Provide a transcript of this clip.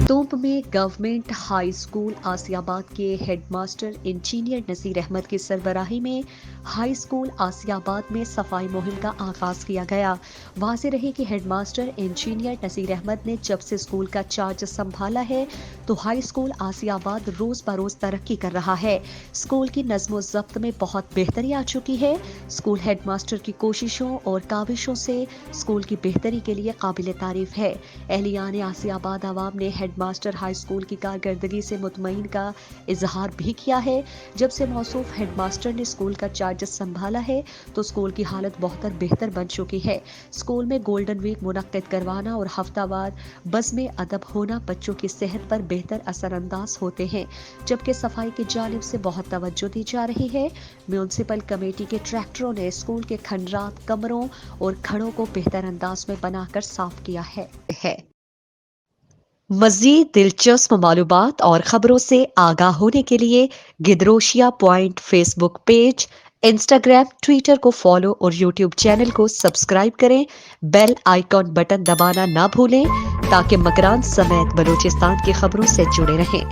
टोंक में government high school Asifabad के headmaster engineer Naseer Ahmad की सरबराही में हाई स्कूल आसियाबाद में सफाई मुहिम का आगाज किया गया। वाज़ेह रहे कि हेडमास्टर इंजीनियर नसीर अहमद ने जब से स्कूल का चार्ज संभाला है तो हाई स्कूल आसियाबाद रोज बरोज तरक्की कर रहा है। स्कूल की नज़्म ज़ब्त में बहुत बेहतरी आ चुकी है। स्कूल हेडमास्टर की कोशिशों और काविशों से स्कूल की बेहतरी के लिए काबिल तारीफ है। एहलियान आसियाबाद आवाम ने हेडमास्टर हाई स्कूल की कारकर्दगी से मुतमईन का इजहार भी किया है। जब से मौसूफ हेडमास्टर ने स्कूल का चार्ज संभाला है तो स्कूल की हालत बहुत बेहतर बन चुकी है। स्कूल में गोल्डन वीक मुनक्किद करवाना और हफ्तावार बज़्म अदब होना बच्चों की सेहत पर बेहतर असरअंदाज होते हैं, जबकि सफाई की जानिब से बहुत तवज्जो दी जा रही है। म्यूनिसिपल कमेटी के ट्रैक्टरों ने स्कूल के खंडरात, कमरों और खड़ों को बेहतर अंदाज में बनाकर साफ किया है। मज़ीद दिलचस्प मालूमात और खबरों से आगाह होने के लिए Gedrosia point Facebook page, Instagram, Twitter को फॉलो और यूट्यूब चैनल को सब्सक्राइब करें। बेल आइकॉन बटन दबाना ना भूलें ताकि मकरान समेत बलूचिस्तान की खबरों से जुड़े रहें।